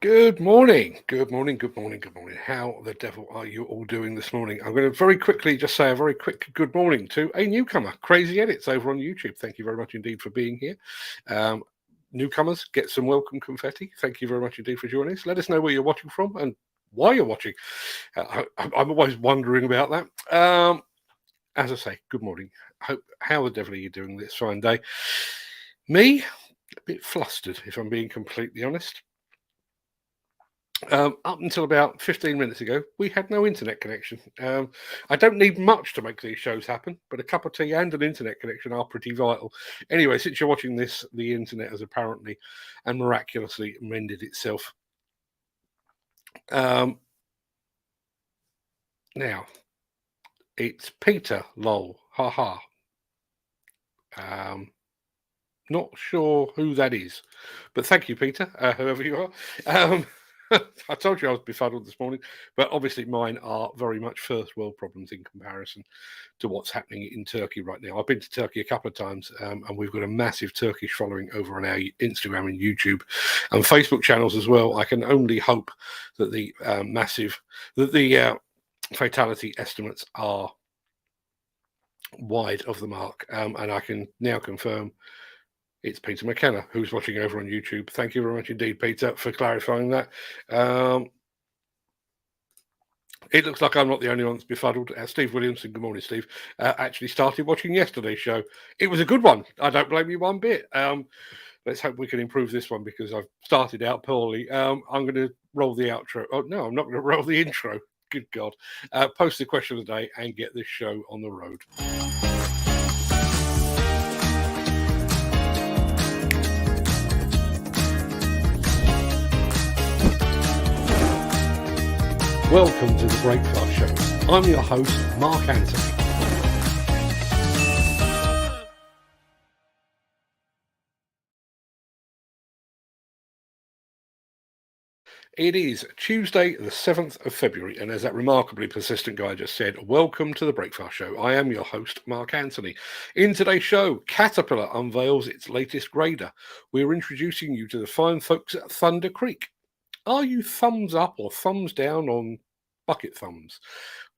Good morning, good morning, good morning, good morning. How the devil are you all doing this morning? I'm going to very quickly just say a very quick good morning to a newcomer, Crazy Edits over on YouTube. Thank you very much indeed for being here. Newcomers, get some welcome confetti. Thank you very much indeed for joining us. Let us know where you're watching from and why you're watching. I'm always wondering about that. As I say, good morning. How the devil are you doing this fine day? Me, a bit flustered, if I'm being completely honest. Up until about 15 minutes ago, we had no internet connection. I don't need much to make these shows happen, but a cup of tea and an internet connection are pretty vital. Anyway, since you're watching this, the internet has apparently and miraculously mended itself. Now, it's Peter, lol, haha. Not sure who that is, but thank you, Peter, whoever you are. I told you I was befuddled this morning, but obviously mine are very much first world problems in comparison to what's happening in Turkey right now. I've been to Turkey a couple of times, and we've got a massive Turkish following over on our Instagram and YouTube and Facebook channels as well. I can only hope that the fatality estimates are wide of the mark, and I can now confirm it's Peter McKenna who's watching over on YouTube. Thank you very much indeed, Peter, for clarifying that. It looks like I'm not the only one that's befuddled. Steve Williamson, good morning, Steve, actually started watching yesterday's show. It was a good one. I don't blame you one bit. Let's hope we can improve this one because I've started out poorly. I'm going to roll the outro. Oh, no, I'm not going to roll the intro. Good God. Post the question of the day and get this show on the road. Welcome to the Breakfast Show. I'm your host, Mark Anthony. It is Tuesday, the 7th of February, and as that remarkably persistent guy just said, welcome to the Breakfast Show. I am your host, Mark Anthony. In today's show, Caterpillar unveils its latest grader. We're introducing you to the fine folks at Thunder Creek. Are you thumbs up or thumbs down on bucket thumbs?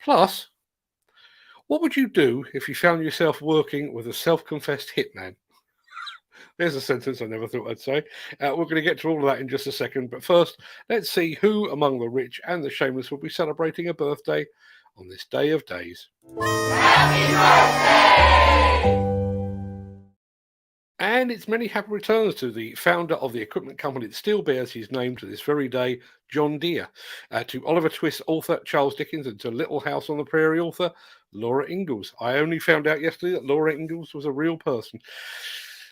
Plus, what would you do if you found yourself working with a self-confessed hitman? There's a sentence I never thought I'd say. We're going to get to all of that in just a second, but first, let's see who among the rich and the shameless will be celebrating a birthday on this day of days. Happy birthday! And it's many happy returns to the founder of the equipment company that still bears his name to this very day, John Deere, to Oliver Twist author Charles Dickens, and to Little House on the Prairie author Laura Ingalls. I only found out yesterday that Laura Ingalls was a real person.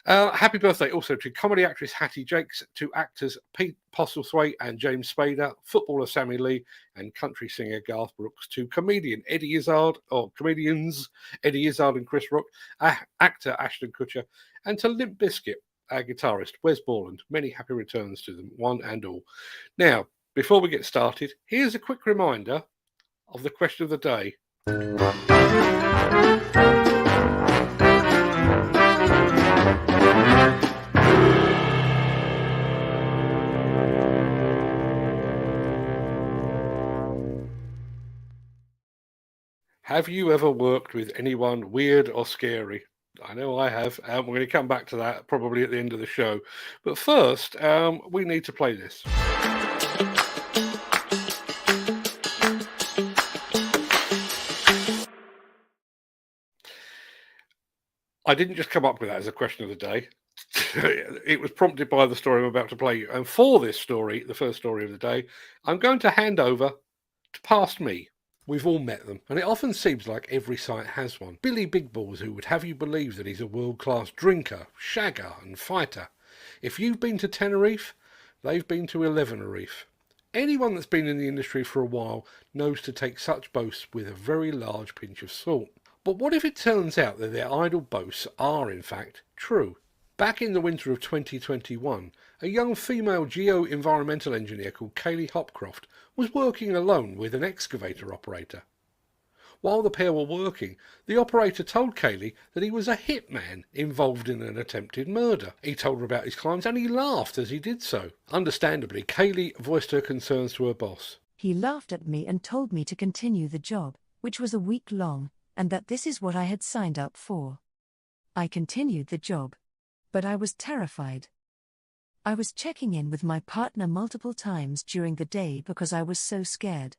Happy birthday also to comedy actress Hattie Jakes, to actors Pete Postlethwaite and James Spader, footballer Sammy Lee, and country singer Garth Brooks, to comedians Eddie Izzard and Chris Rock, actor Ashton Kutcher, and to Limp Bizkit, our guitarist Wes Borland. Many happy returns to them, one and all. Now, before we get started, here's a quick reminder of the question of the day. Have you ever worked with anyone weird or scary? I know I have. We're going to come back to that probably at the end of the show. But first, we need to play this. I didn't just come up with that as a question of the day. It was prompted by the story I'm about to play you. And for this story, the first story of the day, I'm going to hand over to Past Me. We've all met them, and it often seems like every site has one. Billy Big Balls, who would have you believe that he's a world-class drinker, shagger and fighter. If you've been to Tenerife, they've been to 11erife. Anyone that's been in the industry for a while knows to take such boasts with a very large pinch of salt. But what if it turns out that their idle boasts are in fact true? Back in the winter of 2021, a young female geo-environmental engineer called Kaylee Hopcroft was working alone with an excavator operator. While the pair were working, the operator told Kaylee that he was a hitman involved in an attempted murder. He told her about his crimes and he laughed as he did so. Understandably, Kaylee voiced her concerns to her boss. He laughed at me and told me to continue the job, which was a week long, and that this is what I had signed up for. I continued the job. But I was terrified. I was checking in with my partner multiple times during the day because I was so scared.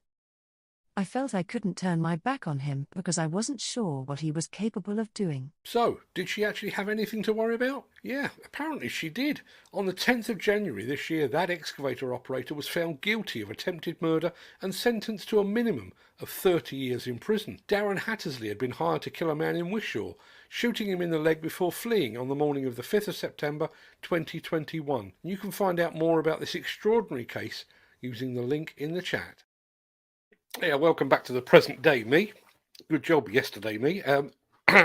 I felt I couldn't turn my back on him because I wasn't sure what he was capable of doing. So, did she actually have anything to worry about? Yeah, apparently she did. On the 10th of January this year, that excavator operator was found guilty of attempted murder and sentenced to a minimum of 30 years in prison. Darren Hattersley had been hired to kill a man in Wishaw, shooting him in the leg before fleeing on the morning of the 5th of September 2021. You can find out more about this extraordinary case using the link in the chat. Yeah, welcome back to the present day, me. Good job yesterday, me.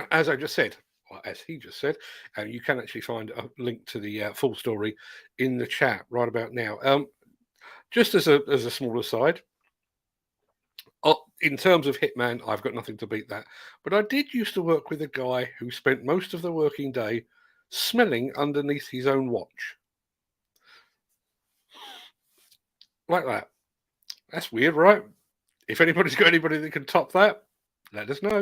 As I just said, or as he just said, you can actually find a link to the full story in the chat right about now. Just as a small aside, in terms of hitman, I've got nothing to beat that. But I did used to work with a guy who spent most of the working day smelling underneath his own watch. Like that. That's weird, right? If anybody's got anybody that can top that, let us know.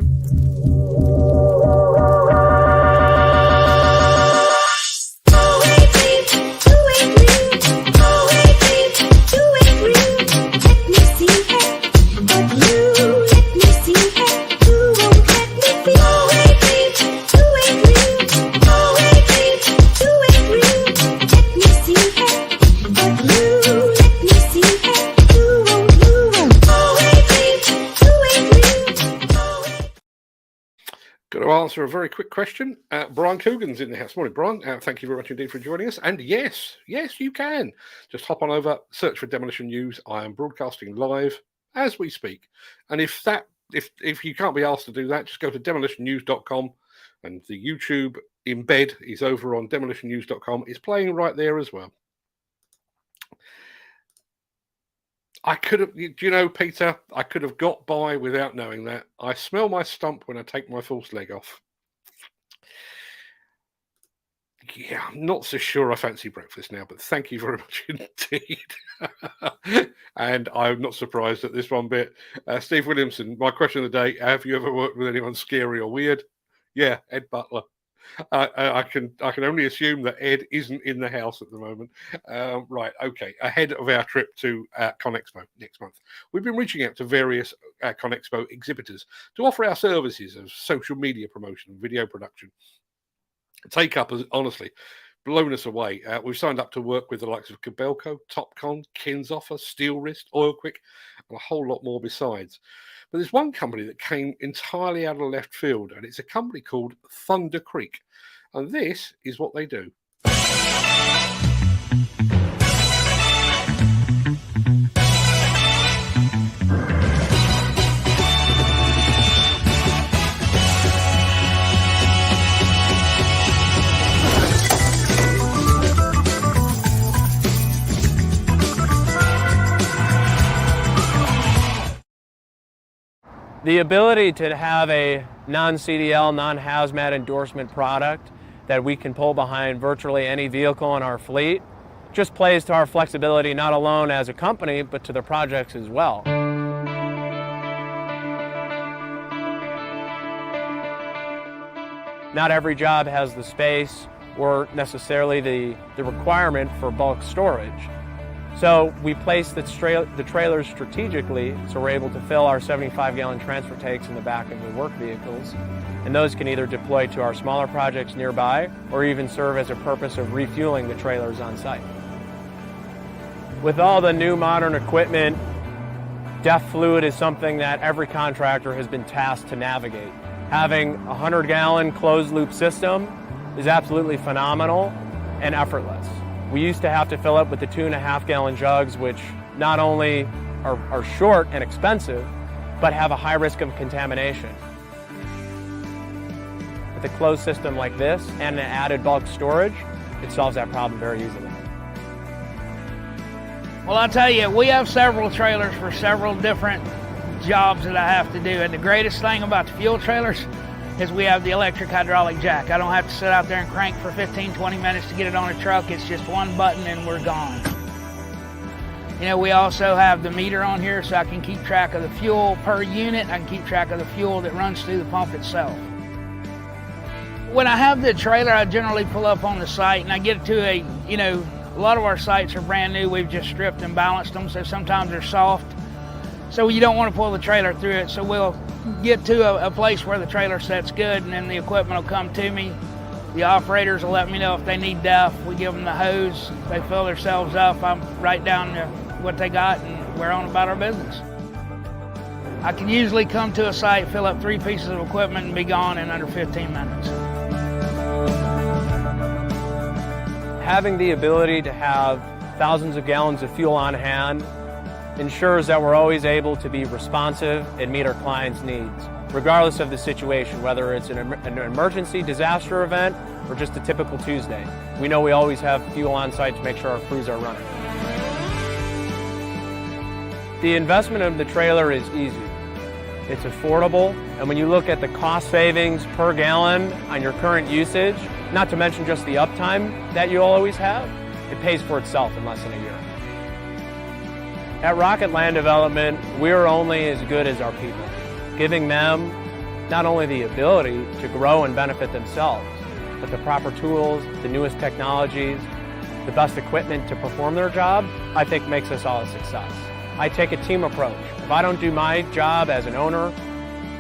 Got to answer a very quick question. Brian Coogan's in the house. Morning, Brian. Thank you very much indeed for joining us. And yes, you can. Just hop on over, search for Demolition News. I am broadcasting live as we speak. And if you can't be asked to do that, just go to demolitionnews.com, and the YouTube embed is over on demolitionnews.com. It's playing right there as well. I could have, Peter, I could have got by without knowing that. I smell my stump when I take my false leg off. Yeah, I'm not so sure I fancy breakfast now, but thank you very much indeed. And I'm not surprised at this one bit. Steve Williamson, my question of the day, have you ever worked with anyone scary or weird? Yeah, Ed Butler. I can only assume that Ed isn't in the house at the moment. Right, okay. Ahead of our trip to ConExpo next month, we've been reaching out to various ConExpo exhibitors to offer our services of social media promotion and video production. Take up has honestly blown us away. We've signed up to work with the likes of Cabelco, Topcon, Kinsoffer, Steel Wrist, Oilquick, and a whole lot more besides. But there's one company that came entirely out of left field, and it's a company called Thunder Creek. And this is what they do. The ability to have a non-CDL, non-hazmat endorsement product that we can pull behind virtually any vehicle in our fleet just plays to our flexibility, not alone as a company, but to the projects as well. Not every job has the space or necessarily the requirement for bulk storage. So we place the trailers strategically so we're able to fill our 75-gallon transfer tanks in the back of the work vehicles. And those can either deploy to our smaller projects nearby or even serve as a purpose of refueling the trailers on site. With all the new modern equipment, DEF fluid is something that every contractor has been tasked to navigate. Having a 100-gallon closed-loop system is absolutely phenomenal and effortless. We used to have to fill up with the 2.5-gallon jugs, which not only are short and expensive, but have a high risk of contamination. With a closed system like this and an added bulk storage, it solves that problem very easily. Well, I'll tell you, we have several trailers for several different jobs that I have to do. And the greatest thing about the fuel trailers is we have the electric hydraulic jack. I don't have to sit out there and crank for 15, 20 minutes to get it on a truck. It's just one button and we're gone. You know, we also have the meter on here so I can keep track of the fuel per unit. I can keep track of the fuel that runs through the pump itself. When I have the trailer, I generally pull up on the site and I get to a lot of our sites are brand new. We've just stripped and balanced them, so sometimes they're soft. So you don't want to pull the trailer through it. So we'll get to a place where the trailer set's good, and then the equipment will come to me. The operators will let me know if they need DEF. We give them the hose. They fill themselves up. I write down what they got, and we're on about our business. I can usually come to a site, fill up 3 pieces of equipment, and be gone in under 15 minutes. Having the ability to have thousands of gallons of fuel on hand ensures that we're always able to be responsive and meet our clients' needs, regardless of the situation, whether it's an emergency disaster event or just a typical Tuesday. We know we always have fuel on site to make sure our crews are running. The investment of the trailer is easy. It's affordable, and when you look at the cost savings per gallon on your current usage, not to mention just the uptime that you'll always have, it pays for itself in less than a year. At Rocket Land Development, we're only as good as our people, giving them not only the ability to grow and benefit themselves, but the proper tools, the newest technologies, the best equipment to perform their job, I think makes us all a success. I take a team approach. If I don't do my job as an owner,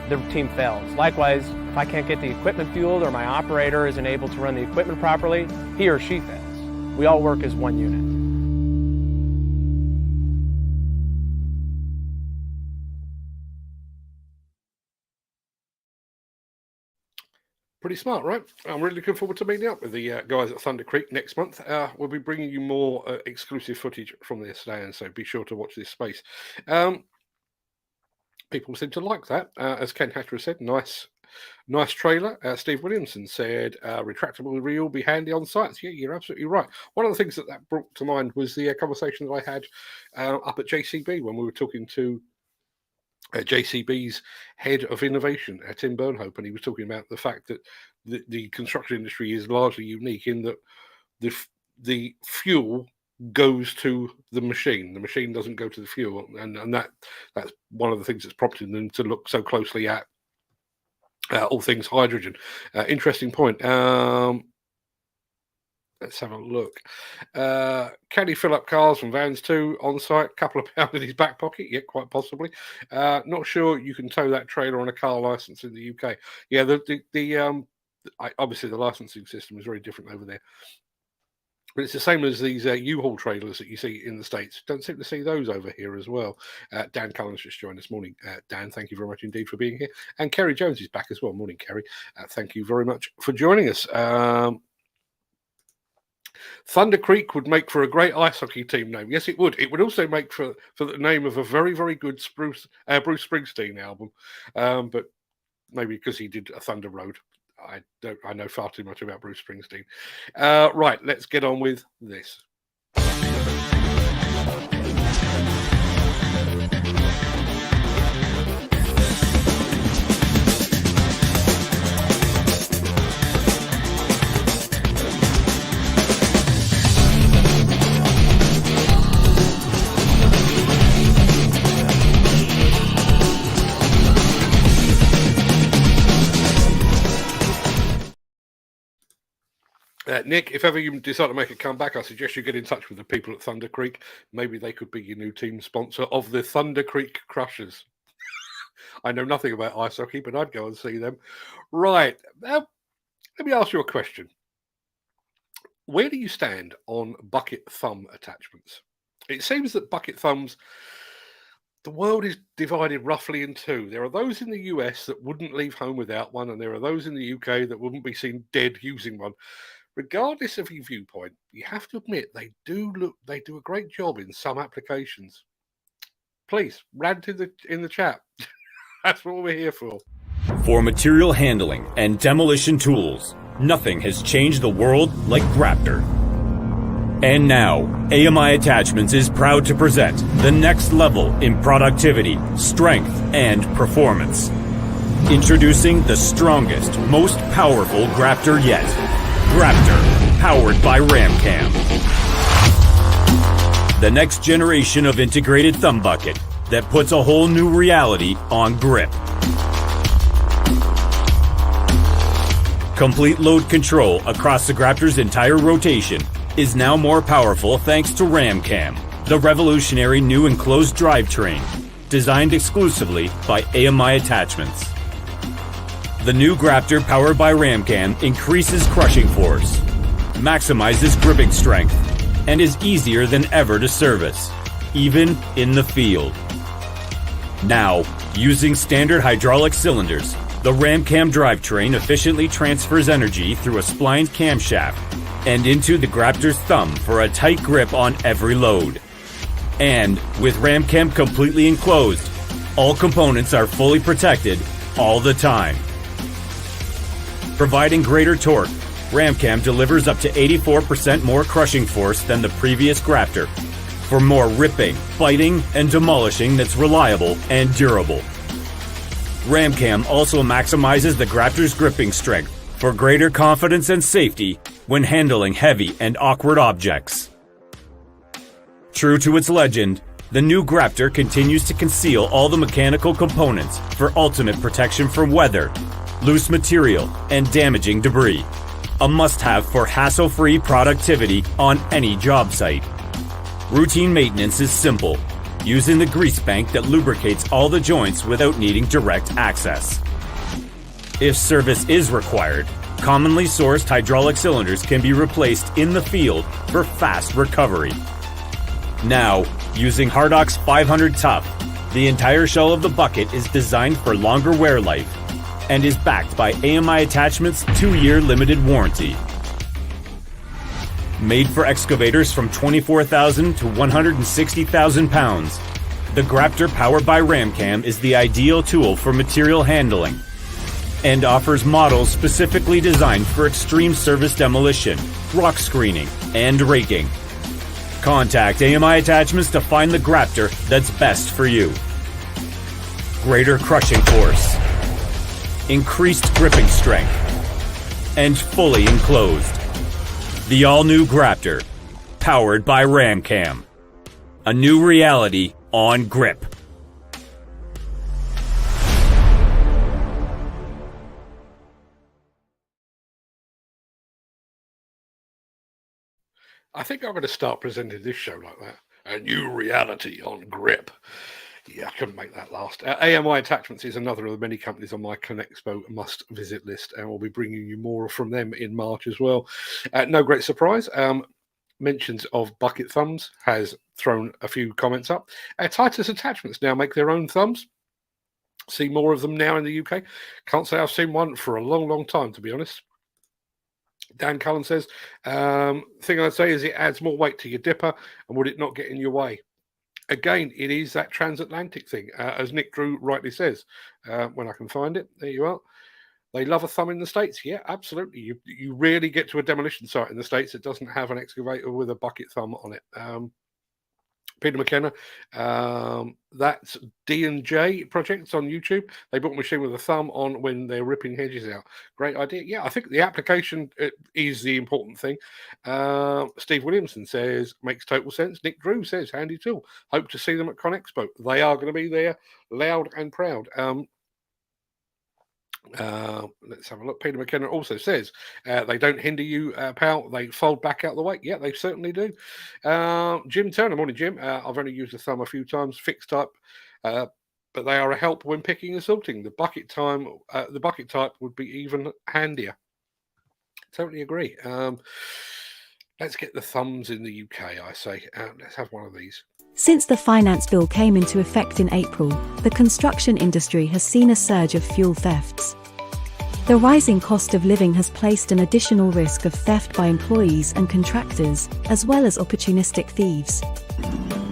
the team fails. Likewise, if I can't get the equipment fueled or my operator isn't able to run the equipment properly, he or she fails. We all work as one unit. Pretty smart, right? I'm really looking forward to meeting up with the guys at Thunder Creek next month. We'll be bringing you more exclusive footage from this stand, so be sure to watch this space. People seem to like that. As Ken Hatcher said, nice trailer. Steve Williamson said, retractable reel will be handy on sites. Yeah, you're absolutely right. One of the things that brought to mind was the conversation that I had up at JCB when we were talking to JCB's head of innovation, Tim Burnhope, and he was talking about the fact that the construction industry is largely unique in that the fuel goes to the machine. The machine doesn't go to the fuel, and that's one of the things that's prompted them to look so closely at all things hydrogen. Interesting point. Let's have a look. Can he fill up cars and vans too on site? Couple of pounds in his back pocket? Yeah, quite possibly. Not sure you can tow that trailer on a car license in the UK. Yeah, obviously the licensing system is very different over there. But it's the same as these U-Haul trailers that you see in the States. Don't seem to see those over here as well. Dan Cullen's just joined this morning. Dan, thank you very much indeed for being here. And Kerry Jones is back as well. Morning, Kerry. Thank you very much for joining us. Thunder Creek would make for a great ice hockey team name. Yes, it would. It would also make for the name of a very, very good Bruce Springsteen album. But maybe because he did a Thunder Road. I know far too much about Bruce Springsteen. Right, let's get on with this. Nick, if ever you decide to make a comeback, I suggest you get in touch with the people at Thunder Creek. Maybe they could be your new team sponsor of the Thunder Creek Crushers. I know nothing about ice hockey, but I'd go and see them. Right. Let me ask you a question. Where do you stand on bucket thumb attachments? It seems that bucket thumbs, the world is divided roughly in two. There are those in the US that wouldn't leave home without one, and there are those in the UK that wouldn't be seen dead using one. Regardless of your viewpoint, you have to admit they do a great job in some applications. Please rant in the chat. That's what we're here for. For material handling and demolition tools, nothing has changed the world like Graptor. And now, AMI Attachments is proud to present the next level in productivity, strength, and performance. Introducing the strongest, most powerful Graptor yet. Graptor, powered by RamCam. The next generation of integrated thumb bucket that puts a whole new reality on grip. Complete load control across the Graptor's entire rotation is now more powerful thanks to RamCam, the revolutionary new enclosed drivetrain, designed exclusively by AMI Attachments. The new Graptor powered by RamCam increases crushing force, maximizes gripping strength, and is easier than ever to service, even in the field. Now, using standard hydraulic cylinders, the RamCam drivetrain efficiently transfers energy through a splined camshaft and into the Graptor's thumb for a tight grip on every load. And with RamCam completely enclosed, all components are fully protected all the time. Providing greater torque, RamCam delivers up to 84% more crushing force than the previous Graptor for more ripping, biting, and demolishing that's reliable and durable. RamCam also maximizes the Graptor's gripping strength for greater confidence and safety when handling heavy and awkward objects. True to its legend, the new Graptor continues to conceal all the mechanical components for ultimate protection from weather, loose material, and damaging debris. A must-have for hassle-free productivity on any job site. Routine maintenance is simple, using the grease bank that lubricates all the joints without needing direct access. If service is required, commonly sourced hydraulic cylinders can be replaced in the field for fast recovery. Now, using Hardock's 500 Tough, the entire shell of the bucket is designed for longer wear life and is backed by AMI Attachments' 2-year limited warranty. Made for excavators from 24,000 to 160,000 pounds, the Graptor powered by RamCam is the ideal tool for material handling and offers models specifically designed for extreme service demolition, rock screening, and raking. Contact AMI Attachments to find the Graptor that's best for you. Greater crushing force, increased gripping strength, and fully enclosed. The all-new Graptor, powered by RamCam. A new reality on grip. I think I'm going to start presenting this show like that. A new reality on grip. Yeah, I couldn't make that last. AMI Attachments is another of the many companies on my Connexpo must-visit list, and we'll be bringing you more from them in March as well. No great surprise. Mentions of bucket thumbs has thrown a few comments up. Titus Attachments now make their own thumbs. See more of them now in the UK. Can't say I've seen one for a long, long time, to be honest. Dan Cullen says, thing I'd say is it adds more weight to your dipper, and would it not get in your way? Again, it is that transatlantic thing, as Nick Drew rightly says. When I can find it, there you are. They love a thumb in the States. Yeah, absolutely. You rarely get to a demolition site in the States that doesn't have an excavator with a bucket thumb on it. Peter McKenna, that's D&J Projects on YouTube. They bought a machine with a thumb on when they're ripping hedges out. Great idea. Yeah, I think the application is the important thing. Steve Williamson says, makes total sense. Nick Drew says, handy tool. Hope to see them at ConExpo. They are going to be there, loud and proud. Let's have a look. Peter McKenna also says they don't hinder you, pal. They fold back out the way. Yeah, they certainly do. Jim Turner, morning, Jim. I've only used the thumb a few times, fixed type, but they are a help when picking and sorting. The bucket type would be even handier. Totally agree. Let's get the thumbs in the UK. I say, let's have one of these. Since the finance bill came into effect in April, the construction industry has seen a surge of fuel thefts. The rising cost of living has placed an additional risk of theft by employees and contractors, as well as opportunistic thieves.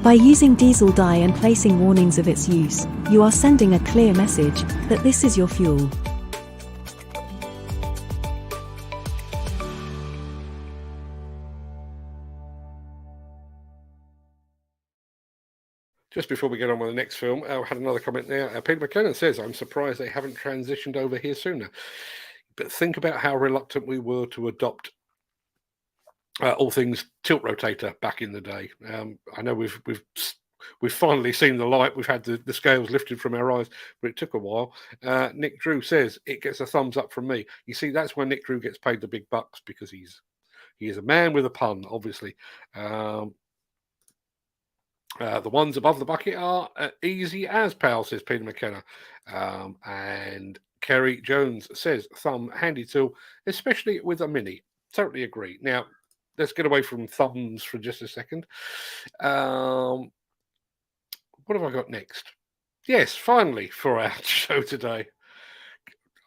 By using diesel dye and placing warnings of its use, you are sending a clear message that this is your fuel. Just before we get on with the next film, I had another comment there. Peter McKenna says, I'm surprised they haven't transitioned over here sooner. But think about how reluctant we were to adopt all things tilt rotator back in the day. I know we've finally seen the light. We've had the scales lifted from our eyes, but it took a while. Nick Drew says it gets a thumbs up from me. You see, that's why Nick Drew gets paid the big bucks, because he is a man with a pun, obviously. The ones above the bucket are easy as, pal, says Peter McKenna. And Kerry Jones says, thumb, handy tool, especially with a mini. Totally agree. Now, let's get away from thumbs for just a second. What have I got next? Yes, finally, for our show today.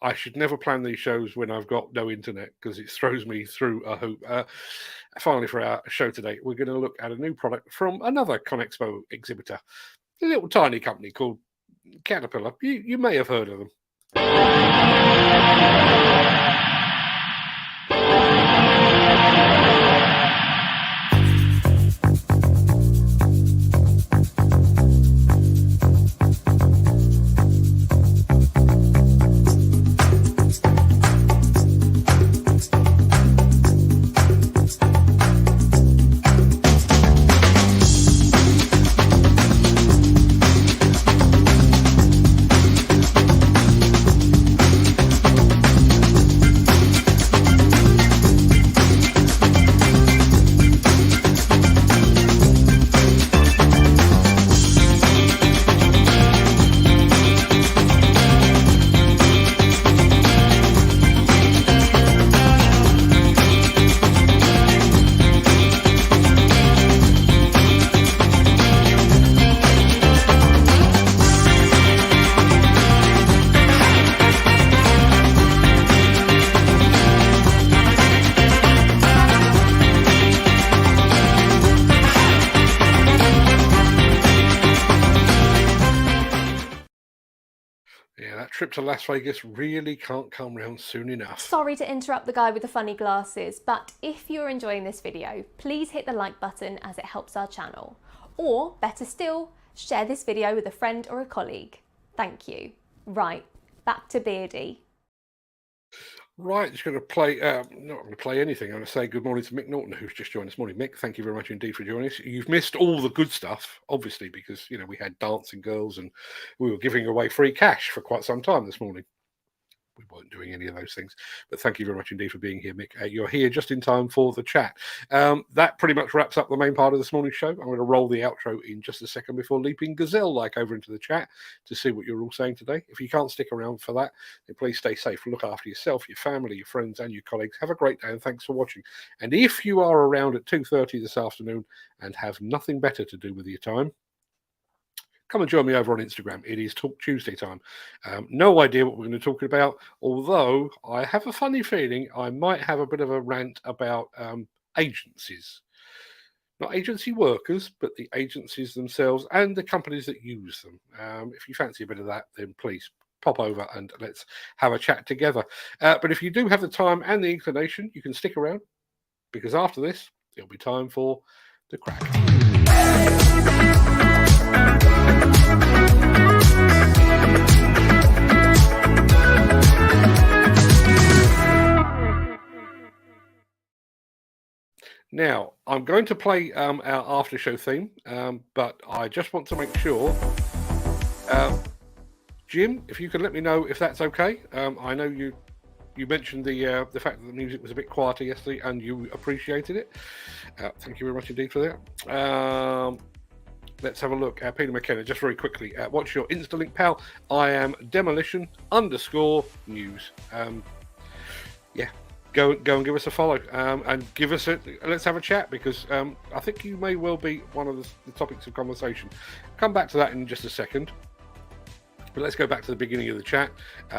I should never plan these shows when I've got no internet, because it throws me through a hoop. Finally, for our show today, we're going to look at a new product from another ConExpo exhibitor, a little tiny company called Caterpillar. You may have heard of them. Trip to Las Vegas really can't come round soon enough. Sorry to interrupt the guy with the funny glasses, but if you're enjoying this video, please hit the like button as it helps our channel. Or, better still, share this video with a friend or a colleague. Thank you. Right, back to Beardy. Right, just going to play, not going to play anything. I'm going to say good morning to Mick Norton, who's just joined this morning. Mick, thank you very much indeed for joining us. You've missed all the good stuff, obviously, because, you know, we had dancing girls and we were giving away free cash for quite some time this morning. We weren't doing any of those things, but thank you very much indeed for being here, Mick. You're here just in time for the chat. That pretty much wraps up the main part of this morning's show. I'm going to roll the outro in just a second before leaping gazelle-like over into the chat to see what you're all saying today. If you can't stick around for that, then please stay safe. Look after yourself, your family, your friends, and your colleagues. Have a great day, and thanks for watching. And if you are around at 2:30 this afternoon and have nothing better to do with your time, come and join me over on Instagram. It is Talk Tuesday time. No idea what we're going to talk about, although I have a funny feeling I might have a bit of a rant about agencies. Not agency workers, but the agencies themselves and the companies that use them. If you fancy a bit of that, then please pop over and let's have a chat together. But if you do have the time and the inclination, you can stick around, because after this, it'll be time for the Craic. Now, I'm going to play our after show theme, but I just want to make sure, Jim, if you can let me know if that's okay. I know you mentioned the fact that the music was a bit quieter yesterday and you appreciated it. Thank you very much indeed for that. Let's have a look at Peter McKenna just very quickly. What's your Instalink, pal? I am Demolition_news. Yeah. Go and give us a follow and give us let's have a chat, because I think you may well be one of the topics of conversation. Come back to that in just a second, but let's go back to the beginning of the chat.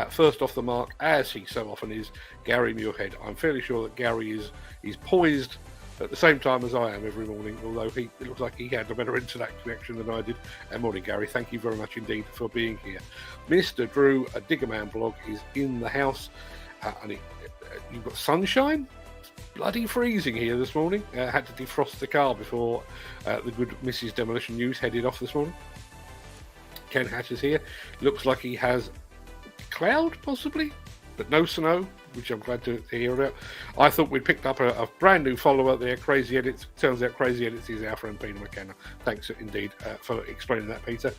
First off the mark, as he so often is, Gary Muirhead. I'm fairly sure that Gary is poised at the same time as I am every morning, although it looks like he had a better internet connection than I did. Morning, Gary. Thank you very much indeed for being here. Mr. Drew, a Diggerman blog, is in the house, and you've got sunshine. It's bloody freezing here this morning. Had to defrost the car before the good Mrs. Demolition News headed off this morning. Ken Hatch is here. Looks like he has cloud, possibly, but no snow, which I'm glad to hear about. I thought we'd picked up a brand new follower there, Crazy Edits. Turns out Crazy Edits is our friend Peter McKenna. Thanks indeed for explaining that, Peter.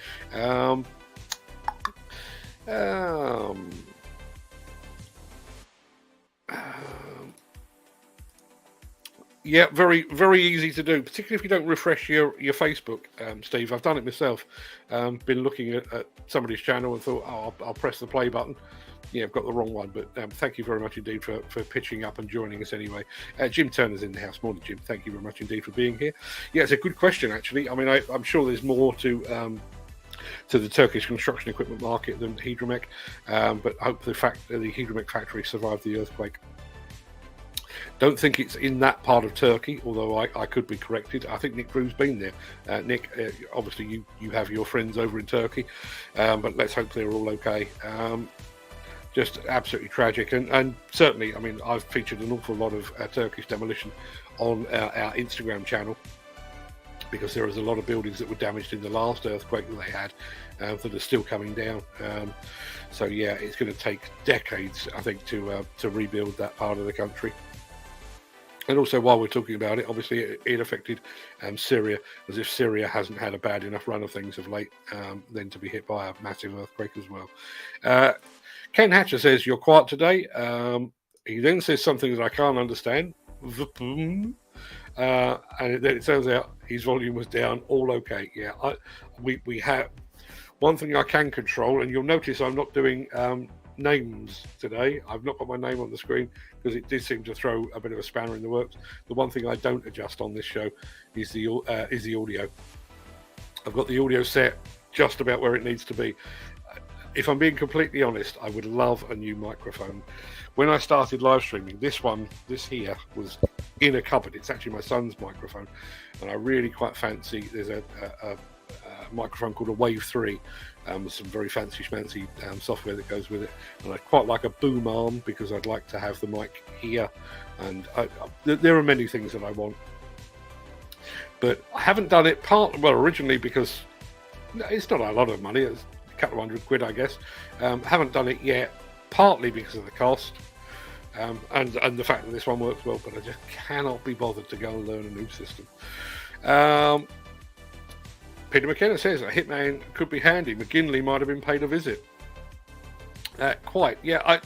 Yeah, very, very easy to do, particularly if you don't refresh your Facebook, Steve. I've done it myself. Been looking at somebody's channel and thought, oh, I'll press the play button. Yeah, I've got the wrong one, but thank you very much indeed for pitching up and joining us anyway. Jim Turner's in the house. Morning, Jim. Thank you very much indeed for being here. Yeah, it's a good question, actually. I mean, I'm sure there's more to the Turkish construction equipment market than Hidromek, but I hope the Hidromek factory survived the earthquake. Don't think it's in that part of Turkey, although I could be corrected. I think Nick Drew's been there. Nick, obviously you have your friends over in Turkey, but let's hope they're all okay. Just absolutely tragic, and certainly, I mean, I've featured an awful lot of Turkish demolition on our Instagram channel, because there is a lot of buildings that were damaged in the last earthquake that they had that are still coming down. So yeah, it's going to take decades, I think, to rebuild that part of the country. And also, while we're talking about it, obviously it affected Syria, as if Syria hasn't had a bad enough run of things of late, then to be hit by a massive earthquake as well. Ken Hatcher says, you're quiet today. He then says something that I can't understand. And then it turns out his volume was down. All okay. Yeah, we have one thing I can control, and you'll notice I'm not doing names today. I've not got my name on the screen because it did seem to throw a bit of a spanner in the works. The one thing I don't adjust on this show is the audio. I've got the audio set just about where it needs to be. If I'm being completely honest, I would love a new microphone. When I started live streaming, this here was in a cupboard. It's actually my son's microphone, and I really quite fancy. There's a microphone called a Wave 3, with some very fancy schmancy software that goes with it, and I'd quite like a boom arm because I'd like to have the mic here, and there are many things that I want, but I haven't done it originally because it's not a lot of money. It's a couple of £100, I guess. Haven't done it yet, partly because of the cost, and the fact that this one works well, but I just cannot be bothered to go and learn a new system. Peter McKenna says a hitman could be handy. McGinley might have been paid a visit. Quite, yeah.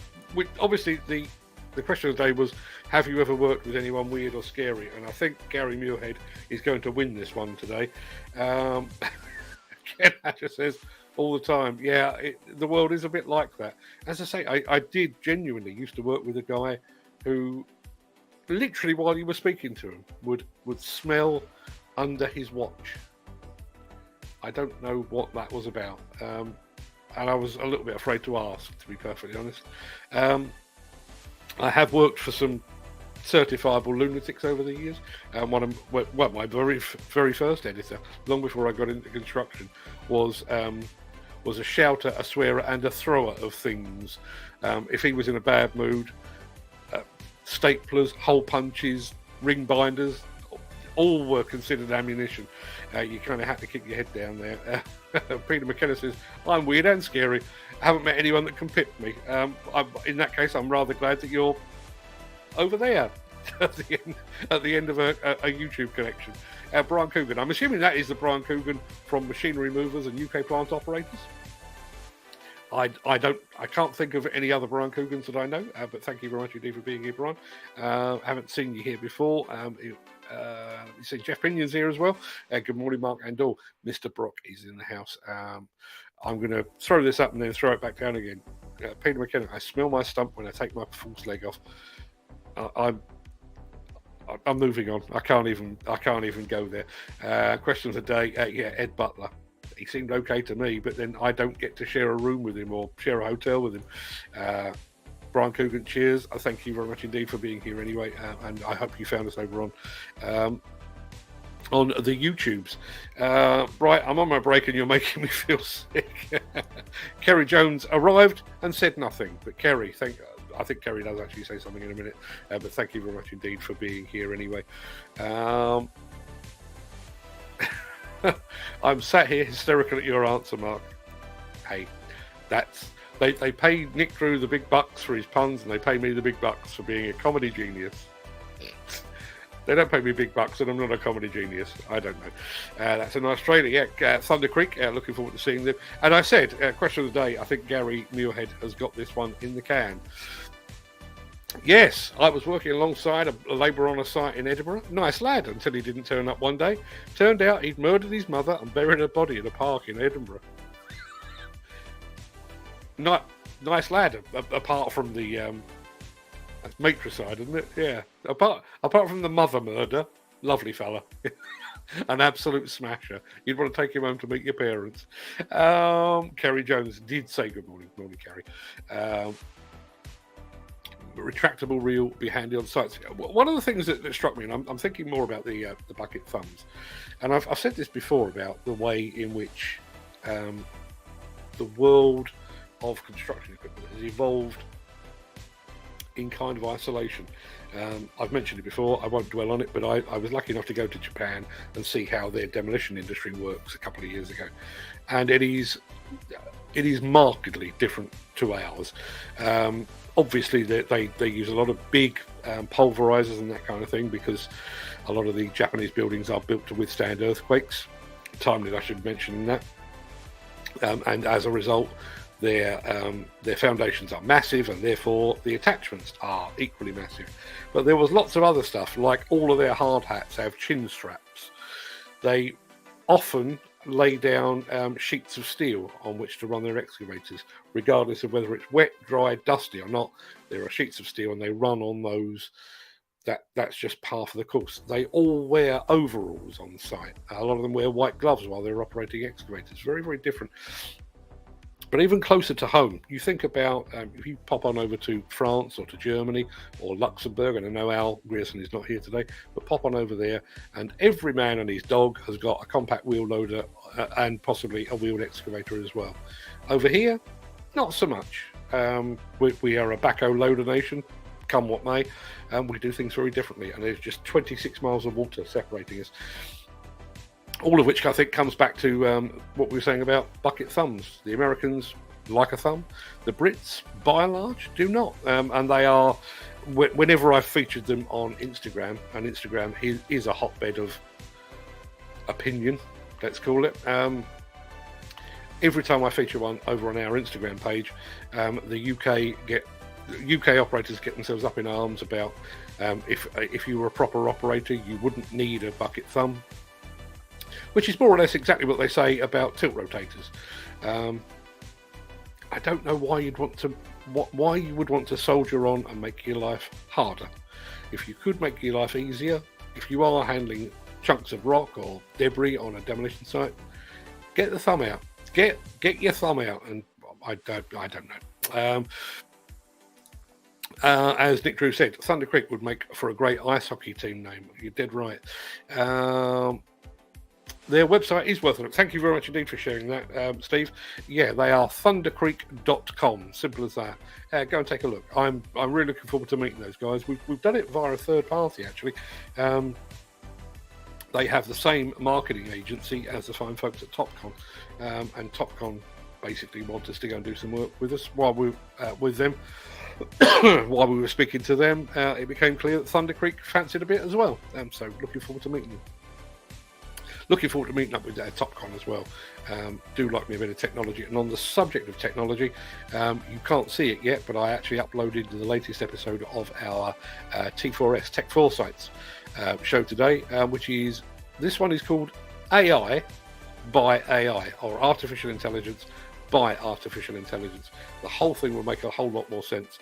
Obviously, the question of the day was, have you ever worked with anyone weird or scary? And I think Gary Muirhead is going to win this one today. Ken Hatcher says, all the time. Yeah, the world is a bit like that. As I say, I did genuinely used to work with a guy who, literally while you were speaking to him, would smell under his watch. I don't know what that was about, and I was a little bit afraid to ask, to be perfectly honest. I have worked for some certifiable lunatics over the years, and my very first editor, long before I got into construction, was a shouter, a swearer, and a thrower of things. If he was in a bad mood, staplers, hole punches, ring binders, all were considered ammunition. You kind of had to kick your head down there. Peter McKenna says, I'm weird and scary. I haven't met anyone that can pip me. In that case, I'm rather glad that you're over there at the end of a YouTube connection. Brian Coogan. I'm assuming that is the Brian Coogan from Machinery Movers and UK Plant Operators. I can't think of any other Brian Coogans that I know, but thank you very much indeed for being here, Brian. Haven't seen you here before. You see Jeff Pinion's here as well. Good morning, Mark and all. Mr. Brock is in the house. I'm going to throw this up and then throw it back down again. Peter McKenna, I smell my stump when I take my false leg off. I'm moving on. I can't even go there. Question of the day. Yeah, Ed Butler. He seemed okay to me, but then I don't get to share a room with him or share a hotel with him. Brian Coogan, cheers. I thank you very much indeed for being here anyway, and I hope you found us over on the YouTubes. Right, I'm on my break and you're making me feel sick. Kerry Jones arrived and said nothing, but Kerry, I think Kerry does actually say something in a minute, but thank you very much indeed for being here anyway. I'm sat here hysterical at your answer, Mark. hey, they pay Nick Drew the big bucks for his puns, and they pay me the big bucks for being a comedy genius. They don't pay me big bucks, and I'm not a comedy genius. I don't know. That's a nice trailer. Yeah, Thunder Creek. Looking forward to seeing them. And I said, question of the day. I think Gary Muirhead has got this one in the can. Yes, I was working alongside a labourer on a site in Edinburgh. Nice lad, until he didn't turn up one day. Turned out he'd murdered his mother and buried her body in a park in Edinburgh. Nice lad, apart from the that's matricide, isn't it? Yeah. Apart from the mother murder, lovely fella. An absolute smasher. You'd want to take him home to meet your parents. Kerry Jones did say good morning. Morning, Kerry. Retractable reel be handy on sites. One of the things that struck me, and I'm thinking more about the bucket thumbs, and I've said this before about the way in which the world of construction equipment has evolved in kind of isolation. I've mentioned it before, I won't dwell on it, but I was lucky enough to go to Japan and see how their demolition industry works a couple of years ago, and it is markedly different to ours. Obviously they use a lot of big pulverizers and that kind of thing, because a lot of the Japanese buildings are built to withstand earthquakes. Timely I should mention that. And as a result, their foundations are massive, and therefore the attachments are equally massive. But there was lots of other stuff, like all of their hard hats have chin straps. They often lay down sheets of steel on which to run their excavators, regardless of whether it's wet, dry, dusty or not. There are sheets of steel and they run on those. That's just part of the course. They all wear overalls on site. A lot of them wear white gloves while they're operating excavators. Very, very different. But even closer to home, you think about if you pop on over to France or to Germany or Luxembourg, and I know Al Grierson is not here today, but pop on over there, and every man and his dog has got a compact wheel loader and possibly a wheeled excavator as well. Over here, not so much. We are a backhoe loader nation, come what may, and we do things very differently, and there's just 26 miles of water separating us. All of which I think comes back to what we were saying about bucket thumbs. The Americans like a thumb. The Brits, by and large, do not. And they are, whenever I've featured them on Instagram, and Instagram is a hotbed of opinion, let's call it. Every time I feature one over on our Instagram page, the UK operators get themselves up in arms about if you were a proper operator, you wouldn't need a bucket thumb. Which is more or less exactly what they say about tilt rotators. I don't know why why you would want to soldier on and make your life harder. If you could make your life easier, if you are handling chunks of rock or debris on a demolition site, get the thumb out. Get your thumb out, and I don't know. As Nick Drew said, Thunder Creek would make for a great ice hockey team name. You're dead right. Their website is worth a look. Thank you very much indeed for sharing that, Steve. Yeah, they are thundercreek.com. Simple as that. Go and take a look. I'm really looking forward to meeting those guys. We've done it via a third party, actually. They have the same marketing agency as the fine folks at Topcon, and Topcon basically want us to go and do some work with us while we with them. While we were speaking to them, it became clear that Thunder Creek fancied a bit as well. So looking forward to meeting them. Looking forward to meeting up with Topcon as well. Do like me a bit of technology. And on the subject of technology, you can't see it yet, but I actually uploaded the latest episode of our T4S Tech Foresights show today, which is, this one is called AI by AI, or Artificial Intelligence by Artificial Intelligence. The whole thing will make a whole lot more sense,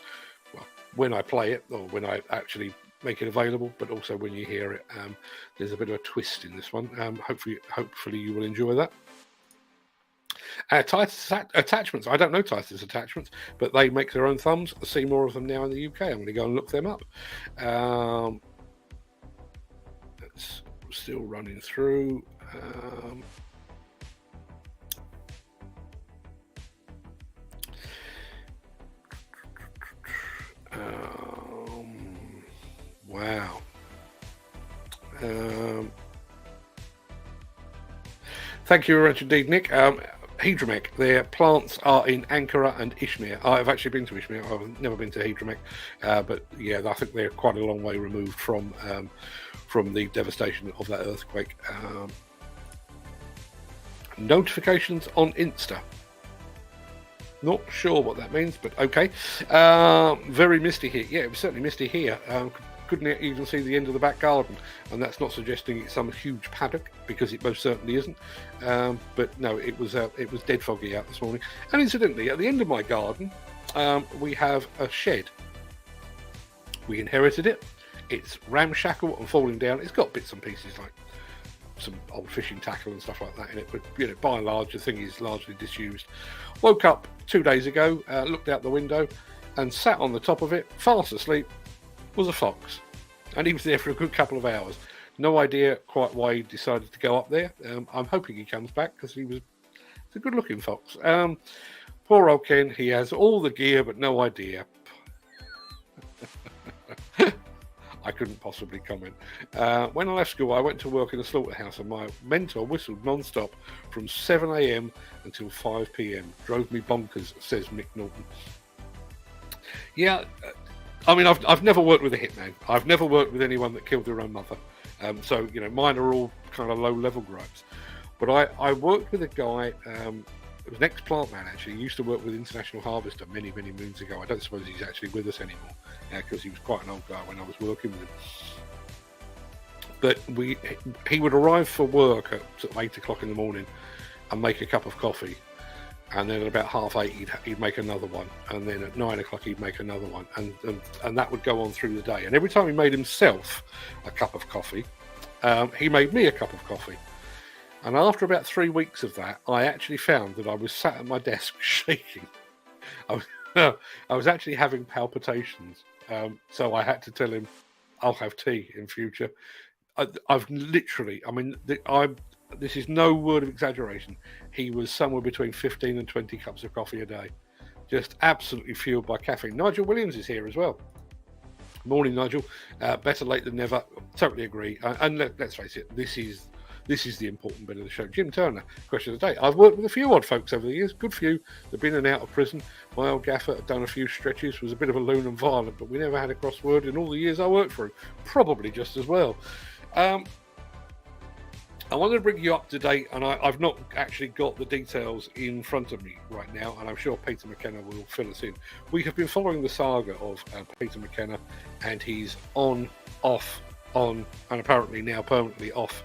well, when I play it, or when I actually make it available, but also when you hear it. There's a bit of a twist in this one. Hopefully you will enjoy that. Titus Attachments. I don't know Titus Attachments, but they make their own thumbs. I see more of them now in the UK. I'm going to go and look them up. It's still running through. Wow. Thank you very much indeed, Nick. Hydromek. Their plants are in Ankara and Izmir. I've actually been to Izmir. I've never been to Hydromek, but yeah, I think they're quite a long way removed from the devastation of that earthquake. Notifications on Insta. Not sure what that means, but okay. Very misty here. Yeah, it was certainly misty here. Couldn't even see the end of the back garden, and that's not suggesting it's some huge paddock, because it most certainly isn't. But no, it was dead foggy out this morning. And incidentally, at the end of my garden, we have a shed. We inherited it. It's ramshackle and falling down. It's got bits and pieces like some old fishing tackle and stuff like that in it, but by and large the thing is largely disused. Woke up 2 days ago, looked out the window, and sat on the top of it, fast asleep, was a fox, and he was there for a good couple of hours. No idea quite why he decided to go up there. I'm hoping he comes back, because it's a good looking fox. Poor old Ken, he has all the gear but no idea. I couldn't possibly comment. When I left school, I went to work in a slaughterhouse, and my mentor whistled non-stop from 7 a.m. until 5 p.m. Drove me bonkers, says Mick Norton. Yeah, I mean, I've never worked with a hitman. I've never worked with anyone that killed their own mother. So, mine are all kind of low-level gripes. But I worked with a guy, it was an ex-plant man, actually. He used to work with International Harvester many, many moons ago. I don't suppose he's actually with us anymore, because he was quite an old guy when I was working with him. But he would arrive for work at sort of 8 o'clock in the morning and make a cup of coffee. And then at about 8:30, he'd make another one. And then at 9 o'clock, he'd make another one. And that would go on through the day. And every time he made himself a cup of coffee, he made me a cup of coffee. And after about 3 weeks of that, I actually found that I was sat at my desk shaking. I was actually having palpitations. So I had to tell him, I'll have tea in future. I've literally, this is no word of exaggeration. He was somewhere between 15 and 20 cups of coffee a day. Just absolutely fueled by caffeine. Nigel Williams is here as well. Morning, Nigel. Better late than never. Totally agree. And let's face it, this is the important bit of the show. Jim Turner, question of the day. I've worked with a few odd folks over the years, good few. They've been in and out of prison. My old gaffer had done a few stretches, was a bit of a loon and violent, but we never had a crossword in all the years I worked for him. Probably just as well. I wanted to bring you up to date, and I've not actually got the details in front of me right now, and I'm sure Peter McKenna will fill us in. We have been following the saga of Peter McKenna, and he's on, and apparently now permanently off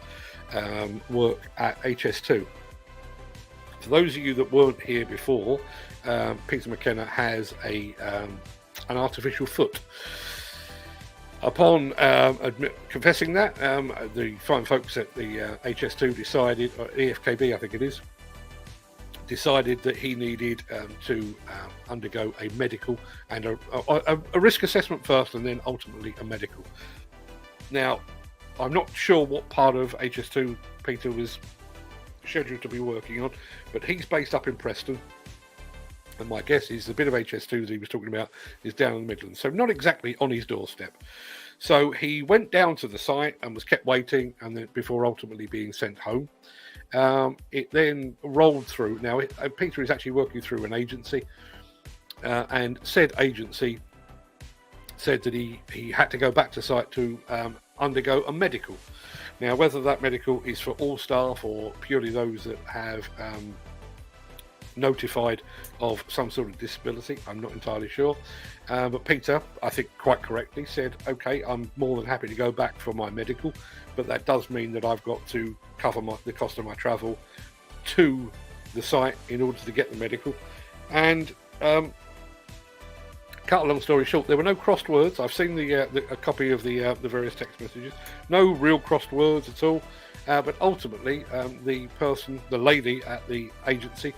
work at HS2. For those of you that weren't here before, Peter McKenna has an artificial foot. Upon confessing that, the fine folks at the HS2 decided, or EFKB I think it is, decided that he needed to undergo a medical and a risk assessment first, and then ultimately a medical. Now, I'm not sure what part of HS2 Peter was scheduled to be working on, but he's based up in Preston. And my guess is the bit of HS2 that he was talking about is down in the Midlands. So not exactly on his doorstep. So he went down to the site and was kept waiting, and then before ultimately being sent home. It then rolled through. Now, Peter is actually working through an agency, and said agency said that he had to go back to site to undergo a medical. Now, whether that medical is for all staff or purely those that have notified of some sort of disability, I'm not entirely sure. But Peter, I think quite correctly, said, okay, I'm more than happy to go back for my medical, but that does mean that I've got to cover the cost of my travel to the site in order to get the medical. And cut a long story short, there were no crossed words. I've seen a copy of the various text messages. No real crossed words at all. But ultimately, the lady at the agency,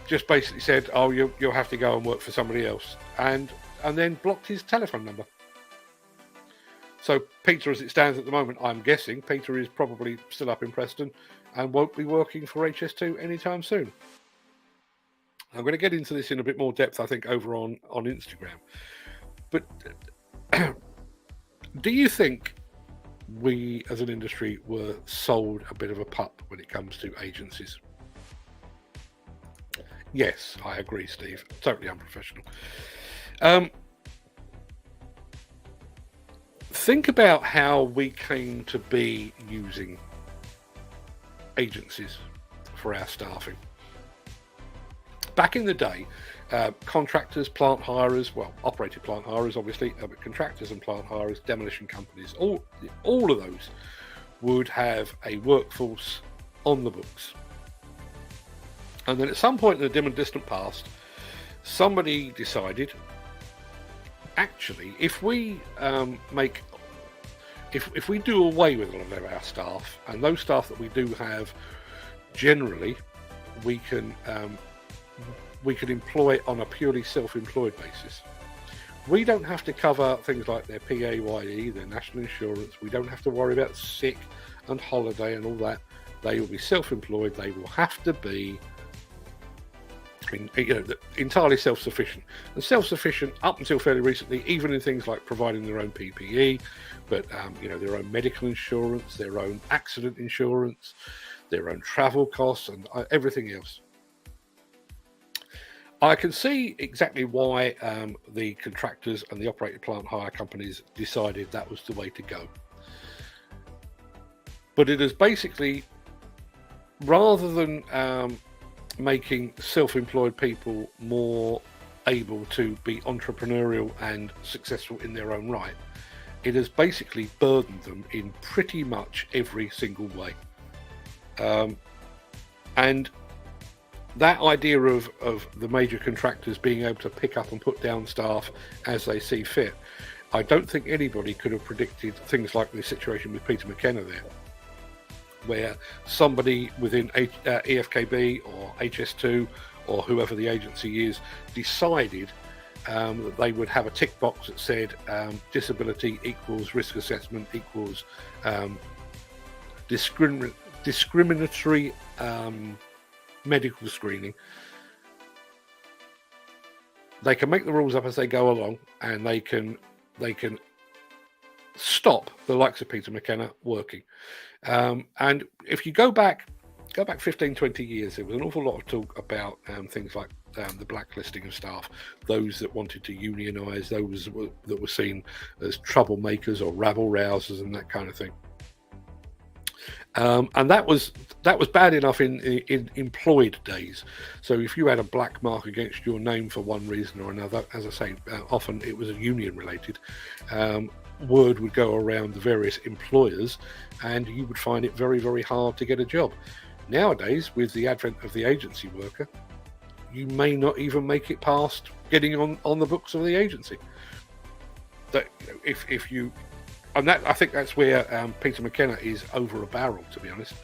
just basically said, oh, you'll have to go and work for somebody else, and then blocked his telephone number. So Peter, as it stands at the moment, I'm guessing Peter is probably still up in Preston and won't be working for HS2 anytime soon. I'm going to get into this in a bit more depth, I think, over on Instagram. But do you think we as an industry were sold a bit of a pup when it comes to agencies? Yes, I agree, Steve. Totally unprofessional. Think about how we came to be using agencies for our staffing. Back in the day, contractors, plant hirers, well, operated plant hirers, obviously, but contractors and plant hirers, demolition companies, all of those would have a workforce on the books. And then at some point in the dim and distant past, somebody decided, actually, if we if we do away with a lot of our staff, and those staff that we do have, generally, we can employ on a purely self-employed basis. We don't have to cover things like their PAYE, their national insurance. We don't have to worry about sick and holiday and all that. They will be self-employed. They will have to be, entirely self-sufficient. And self-sufficient up until fairly recently, even in things like providing their own PPE, but their own medical insurance, their own accident insurance, their own travel costs, and everything else. I can see exactly why the contractors and the operated plant hire companies decided that was the way to go. But it is basically, rather than making self-employed people more able to be entrepreneurial and successful in their own right, it has basically burdened them in pretty much every single way. And that idea of the major contractors being able to pick up and put down staff as they see fit, I don't think anybody could have predicted things like the situation with Peter McKenna there, where somebody within EFKB or HS2 or whoever the agency is decided that they would have a tick box that said disability equals risk assessment equals discriminatory medical screening. They can make the rules up as they go along, and they can stop the likes of Peter McKenna working. And if you go back 15, 20 years, there was an awful lot of talk about things like the blacklisting of staff, those that wanted to unionise, those that were seen as troublemakers or rabble-rousers and that kind of thing. And that was bad enough in employed days. So if you had a black mark against your name for one reason or another, as I say, often it was union related, word would go around the various employers and you would find it very, very hard to get a job. Nowadays, with the advent of the agency worker, you may not even make it past getting on the books of the agency. That if you, and that, I think that's where Peter McKenna is over a barrel, to be honest.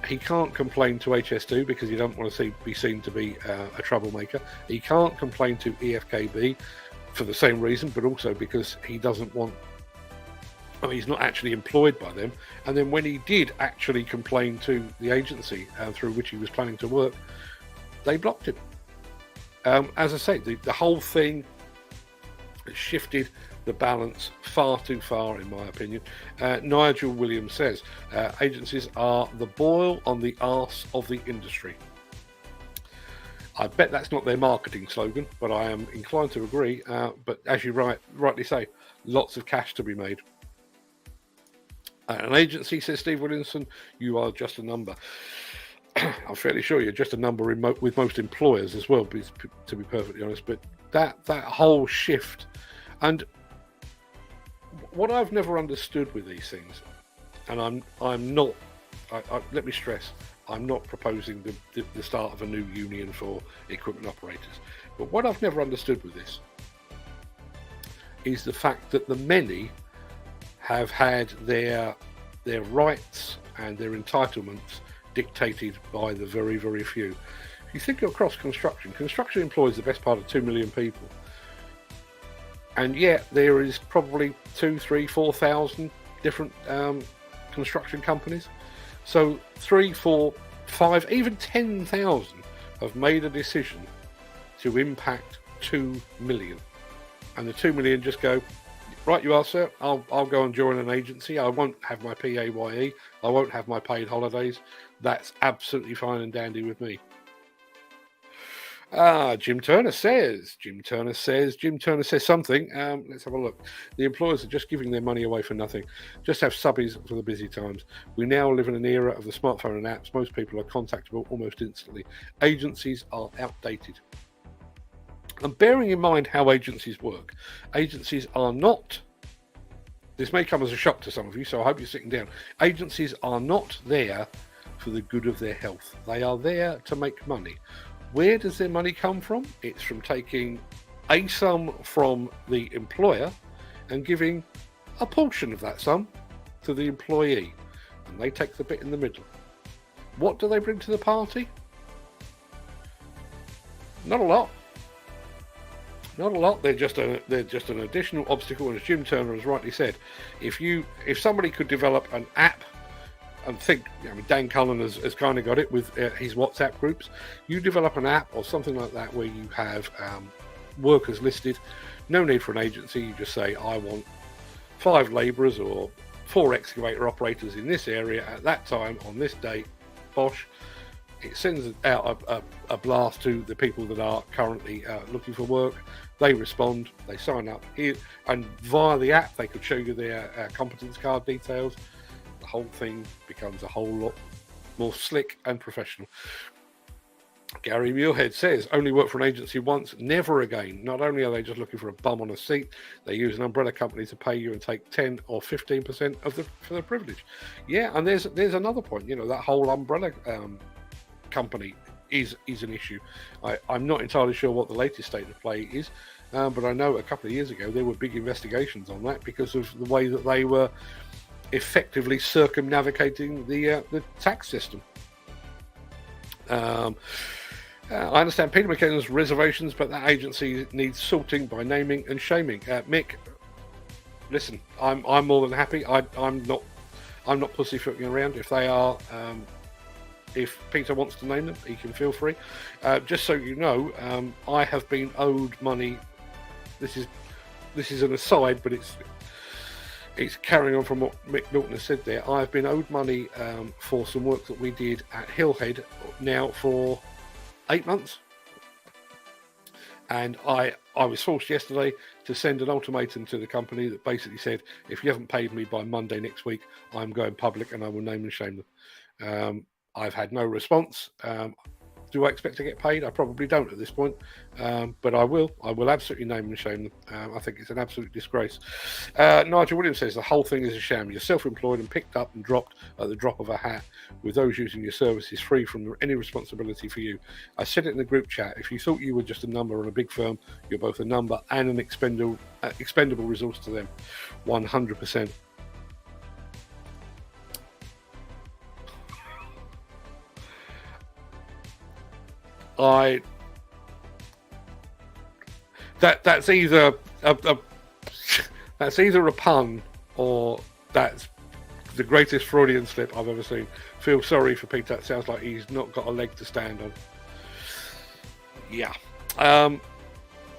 He can't complain to HS2 because he doesn't want to be seen to be a troublemaker. He can't complain to EFKB for the same reason, but also because he doesn't want, he's not actually employed by them. And then when he did actually complain to the agency through which he was planning to work, they blocked him. As I say, the whole thing shifted the balance far too far, in my opinion. Nigel Williams says, agencies are the boil on the arse of the industry. I bet that's not their marketing slogan, but I am inclined to agree. But as you rightly say, lots of cash to be made. An agency, says Steve Williamson, you are just a number. I'm fairly sure you're just a number with most employers as well, to be perfectly honest. But that whole shift, and what I've never understood with these things, and I'm not, let me stress, I'm not proposing the start of a new union for equipment operators. But what I've never understood with this is the fact that the many have had their rights and their entitlements dictated by the very, very few. If you think across construction employs the best part of 2 million people. And yet there is probably 2,000, 3,000, 4,000 different construction companies. So 3, 4, 5, even 10,000 have made a decision to impact 2 million. And the 2 million just go, right you are, sir, I'll go and join an agency. I won't have my PAYE. I won't have my paid holidays. That's absolutely fine and dandy with me. Jim Turner says something. Let's have a look. The employers are just giving their money away for nothing. Just have subbies for the busy times. We now live in an era of the smartphone and apps. Most people are contactable almost instantly. Agencies are outdated. And bearing in mind how agencies work, agencies are not, this may come as a shock to some of you, so I hope you're sitting down. Agencies are not there for the good of their health. They are there to make money. Where does their money come from? It's from taking a sum from the employer and giving a portion of that sum to the employee. And they take the bit in the middle. What do they bring to the party? Not a lot. Not a lot. They're just an additional obstacle. And as Jim Turner has rightly said, if somebody could develop an app, and think, Dan Cullen has kind of got it with his WhatsApp groups. You develop an app or something like that where you have workers listed. No need for an agency. You just say, I want 5 labourers or 4 excavator operators in this area at that time on this date. Bosh. It sends out a blast to the people that are currently looking for work. They respond. They sign up here, and via the app they could show you their competence card details. The whole thing becomes a whole lot more slick and professional. Gary Muirhead says, only work for an agency once, never again. Not only are they just looking for a bum on a seat, they use an umbrella company to pay you and take 10 or 15% for the privilege. Yeah, and there's another point. That whole umbrella company is an issue. I'm not entirely sure what the latest state of play is, but I know a couple of years ago there were big investigations on that because of the way that they were effectively circumnavigating the tax system. I understand Peter McKenna's reservations, but that agency needs sorting by naming and shaming. Mick, listen, I'm more than happy. I'm not pussyfooting around. If they are, if Peter wants to name them, he can feel free. Just so you know, I have been owed money. This is an aside, but it's carrying on from what Mick Norton has said there. I've been owed money for some work that we did at Hillhead now for 8 months. And I was forced yesterday to send an ultimatum to the company that basically said, if you haven't paid me by Monday next week, I'm going public and I will name and shame them. I've had no response. Do I expect to get paid? I probably don't at this point, but I will absolutely name and shame them. I think it's an absolute disgrace. Nigel Williams says the whole thing is a sham. You're self-employed and picked up and dropped at the drop of a hat, with those using your services free from any responsibility for you. I said it in the group chat. If you thought you were just a number on a big firm, you're both a number and an expendable resource to them. 100%. That's either a pun or that's the greatest Freudian slip I've ever seen. Feel sorry for Pete. That sounds like he's not got a leg to stand on. Yeah,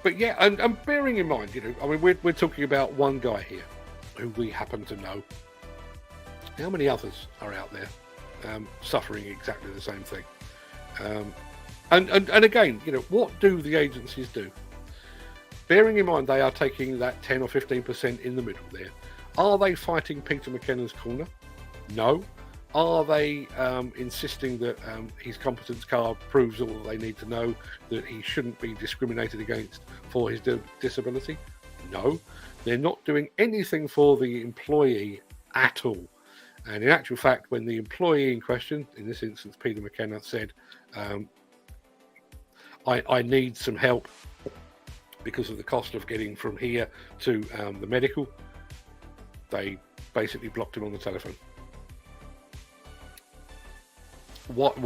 but yeah, and bearing in mind, we're talking about one guy here who we happen to know. How many others are out there suffering exactly the same thing? And again, what do the agencies do? Bearing in mind they are taking that 10 or 15% in the middle there. Are they fighting Peter McKenna's corner? No. Are they insisting that his competence card proves all that they need to know, that he shouldn't be discriminated against for his disability? No. They're not doing anything for the employee at all. And in actual fact, when the employee in question, in this instance Peter McKenna, said, I need some help because of the cost of getting from here to the medical, they basically blocked him on the telephone. What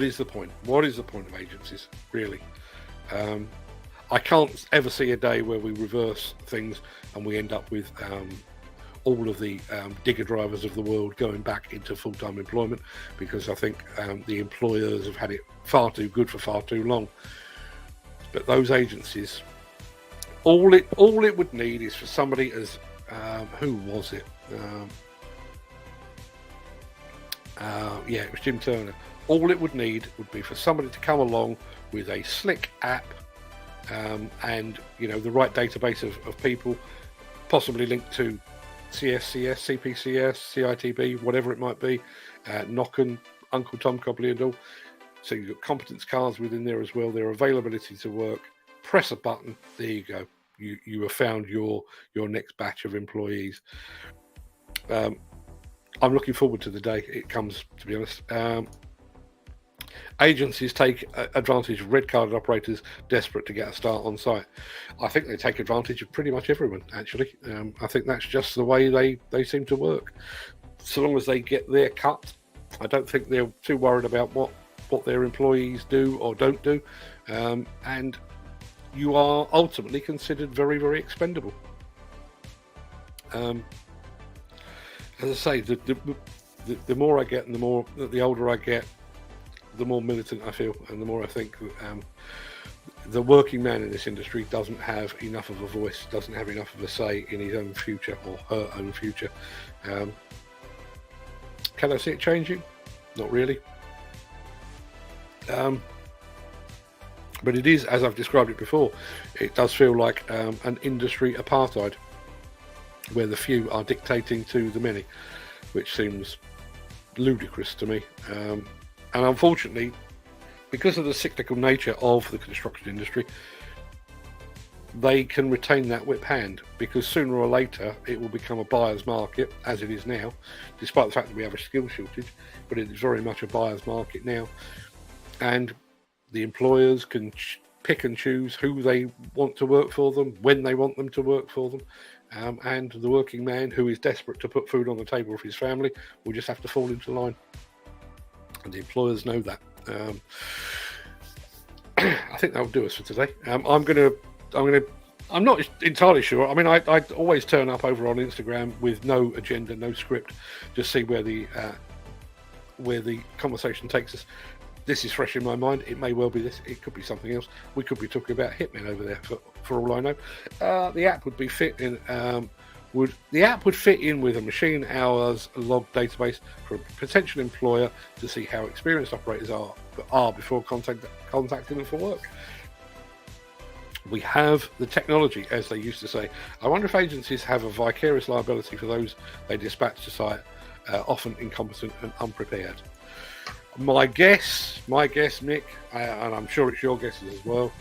is the point? What is the point of agencies, really? I can't ever see a day where we reverse things and we end up with all of the digger drivers of the world going back into full-time employment, because I think the employers have had it far too good for far too long. But those agencies, all it would need is for somebody as who was it? Yeah, it was Jim Turner. All it would need would be for somebody to come along with a slick app, and the right database of people, possibly linked to CSCS, CPCS, CITB, whatever it might be, Nocken, Uncle Tom Cobley and all. So you've got competence cards within there as well, their availability to work. Press a button, there you go. You have found your next batch of employees. I'm looking forward to the day it comes, to be honest. Agencies take advantage of red-carded operators desperate to get a start on site. I think they take advantage of pretty much everyone, actually. I think that's just the way they seem to work. So long as they get their cut, I don't think they're too worried about what their employees do or don't do. And you are ultimately considered very, very expendable. As I say, the more I get and the older I get, the more militant I feel, and the more I think the working man in this industry doesn't have enough of a voice, doesn't have enough of a say in his own future or her own future. Can I see it changing? Not really. But it is, as I've described it before, it does feel like an industry apartheid, where the few are dictating to the many, which seems ludicrous to me. And unfortunately, because of the cyclical nature of the construction industry, they can retain that whip hand, because sooner or later it will become a buyer's market, as it is now, despite the fact that we have a skill shortage, but it is very much a buyer's market now. And the employers can pick and choose who they want to work for them, when they want them to work for them. And the working man who is desperate to put food on the table for his family will just have to fall into line. And the employers know that. I think that'll do us for today. I'm not entirely sure. I mean, I always turn up over on Instagram with no agenda, no script, just see where the conversation takes us. This is fresh in my mind. It may well be this. It could be something else. We could be talking about hitmen over there for all I know. The app would be fit in. The app would fit in with a machine hours log database for a potential employer to see how experienced operators are before contacting them for work. We have the technology, as they used to say. I wonder if agencies have a vicarious liability for those they dispatch to site, often incompetent and unprepared. My guess, Nick, and I'm sure it's your guesses as well,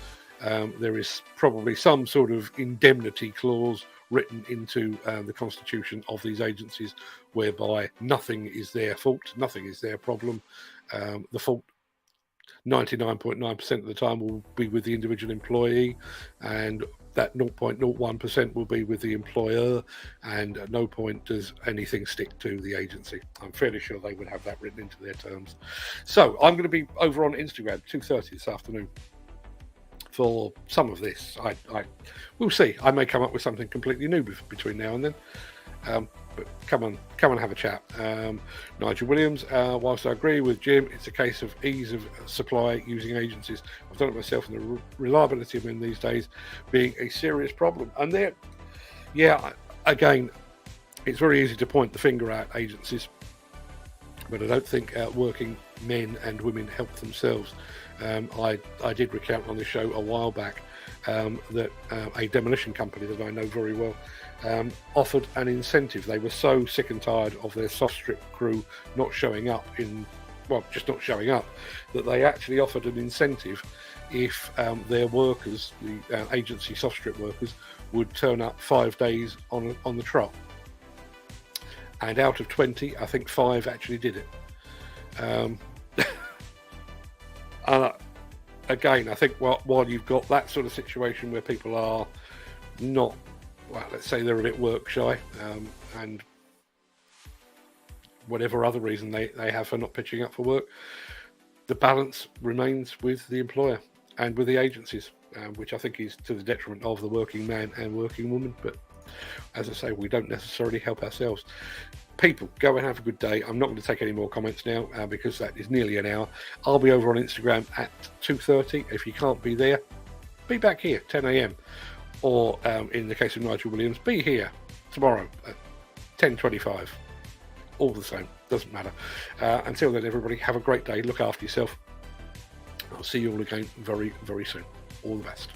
there is probably some sort of indemnity clause written into the constitution of these agencies, whereby nothing is their fault, nothing is their problem. The fault 99.9% of the time will be with the individual employee, and that 0.01% will be with the employer, and at no point does anything stick to the agency. I'm fairly sure they would have that written into their terms. So I'm going to be over on Instagram 2:30 this afternoon for some of this. We'll see. I may come up with something completely new between now and then. But come on, have a chat. Nigel Williams, whilst I agree with Jim, it's a case of ease of supply using agencies. I've done it myself, and the reliability of them these days being a serious problem. And again, it's very easy to point the finger at agencies, but I don't think working men and women help themselves. I did recount on the show a while back that a demolition company that I know very well offered an incentive. They were so sick and tired of their soft strip crew not showing up, just not showing up, that they actually offered an incentive if their workers, the agency soft strip workers, would turn up 5 days on the trot. And out of 20, I think 5 actually did it. Again, I think while you've got that sort of situation where people are not, well, let's say they're a bit work shy, and whatever other reason they have for not pitching up for work, the balance remains with the employer and with the agencies, which I think is to the detriment of the working man and working woman. But as I say, we don't necessarily help ourselves. People, go and have a good day. I'm not going to take any more comments now because that is nearly an hour. I'll be over on Instagram at 2:30. If you can't be there, be back here 10 a.m. Or in the case of Nigel Williams, be here tomorrow at 10:25. all the same, doesn't matter. Until then, everybody, have a great day. Look after yourself. I'll see you all again very, very soon. All the best.